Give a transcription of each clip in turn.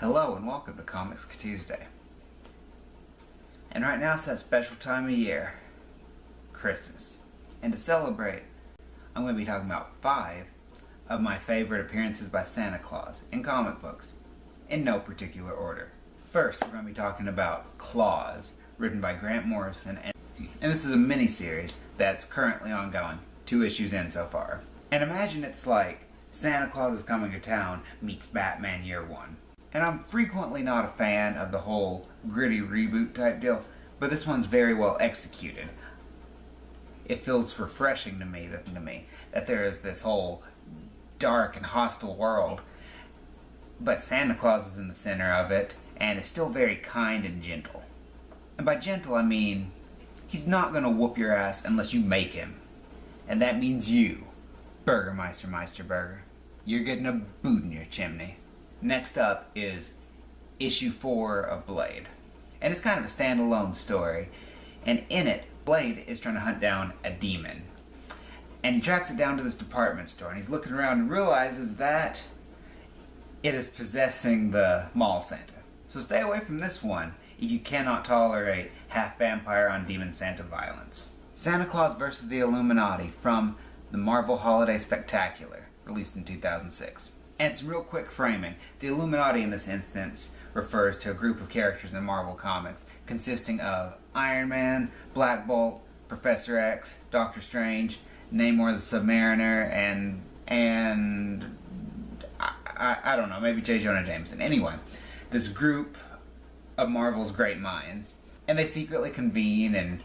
Hello and welcome to Comics Tuesday. And right now it's that special time of year, Christmas. And to celebrate, I'm going to be talking about 5 of my favorite appearances by Santa Claus in comic books, in no particular order. First, we're going to be talking about Klaus, written by Grant Morrison, and this is a mini-series that's currently ongoing, 2 issues in so far. And imagine it's like Santa Claus is Coming to Town meets Batman Year 1. And I'm frequently not a fan of the whole gritty reboot type deal, but this one's very well executed. It feels refreshing to me that there is this whole dark and hostile world, but Santa Claus is in the center of it, and is still very kind and gentle. And by gentle, I mean, he's not gonna whoop your ass unless you make him. And that means you, Burgermeister Meisterburger. You're getting a boot in your chimney. Next up is issue 4 of Blade. And it's kind of a standalone story. And in it, Blade is trying to hunt down a demon. And he tracks it down to this department store, and he's looking around and realizes that it is possessing the mall Santa. So stay away from this one if you cannot tolerate half vampire on demon Santa violence. Santa Claus vs. the Illuminati from the Marvel Holiday Spectacular, released in 2006. And some real quick framing. The Illuminati in this instance refers to a group of characters in Marvel Comics consisting of Iron Man, Black Bolt, Professor X, Doctor Strange, Namor the Submariner, and I don't know, maybe J. Jonah Jameson. Anyway, this group of Marvel's great minds, and they secretly convene and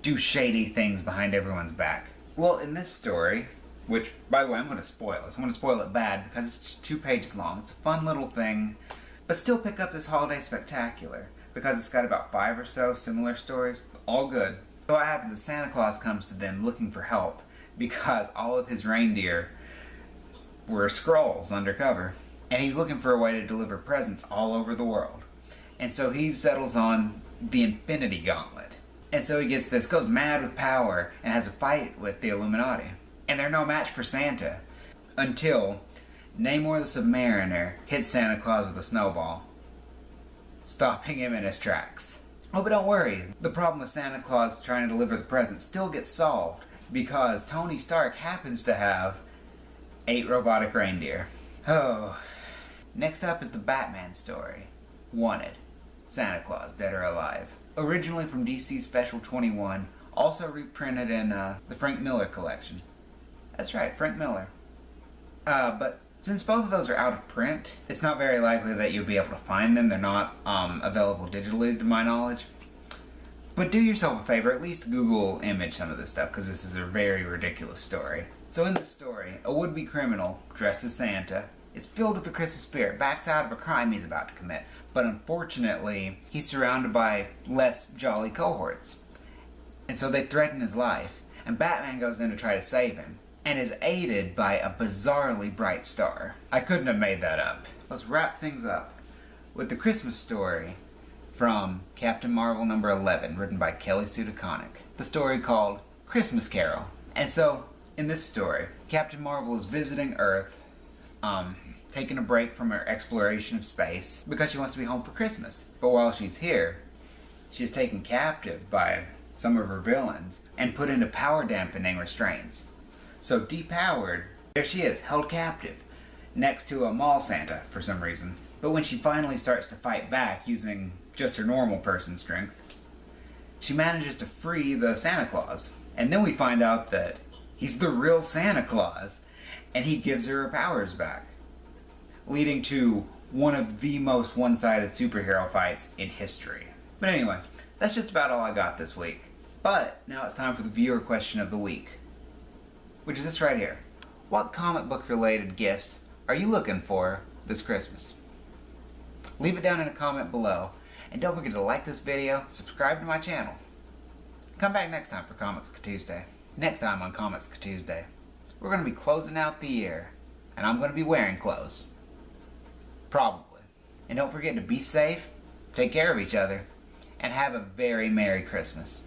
do shady things behind everyone's back. Well, in this story, which, by the way, I'm going to spoil this. I'm going to spoil it bad because it's just 2 pages long. It's a fun little thing, but still pick up this Holiday Spectacular because it's got about 5 or so similar stories, all good. So what happens is Santa Claus comes to them looking for help because all of his reindeer were Skrulls undercover, and he's looking for a way to deliver presents all over the world. And so he settles on the Infinity Gauntlet. And so he gets this, goes mad with power, and has a fight with the Illuminati. And they're no match for Santa until Namor the Submariner hits Santa Claus with a snowball, stopping him in his tracks. Oh, but don't worry, the problem with Santa Claus trying to deliver the present still gets solved because Tony Stark happens to have 8 robotic reindeer. Oh. Next up is the Batman story, Wanted, Santa Claus, Dead or Alive. Originally from DC Special 21, also reprinted in the Frank Miller collection. That's right, Frank Miller. But since both of those are out of print, it's not very likely that you'll be able to find them. They're not available digitally, to my knowledge. But do yourself a favor, at least Google image some of this stuff, because this is a very ridiculous story. So in this story, a would-be criminal, dressed as Santa, is filled with the Christmas spirit, backs out of a crime he's about to commit. But unfortunately, he's surrounded by less jolly cohorts. And so they threaten his life, and Batman goes in to try to save him, and is aided by a bizarrely bright star. I couldn't have made that up. Let's wrap things up with the Christmas story from Captain Marvel number 11, written by Kelly Sue DeConnick. The story called Christmas Carol. And so, in this story, Captain Marvel is visiting Earth, taking a break from her exploration of space because she wants to be home for Christmas. But while she's here, she is taken captive by some of her villains and put into power dampening restraints. So depowered, there she is, held captive, next to a mall Santa for some reason. But when she finally starts to fight back using just her normal person strength, she manages to free the Santa Claus. And then we find out that he's the real Santa Claus, and he gives her powers back, leading to one of the most one-sided superhero fights in history. But anyway, that's just about all I got this week. But now it's time for the viewer question of the week, which is this right here. What comic book related gifts are you looking for this Christmas? Leave it down in a comment below, and don't forget to like this video, subscribe to my channel. Come back next time for Comics Tuesday. Next time on Comics Tuesday, we're going to be closing out the year, and I'm going to be wearing clothes. Probably. And don't forget to be safe, take care of each other, and have a very Merry Christmas.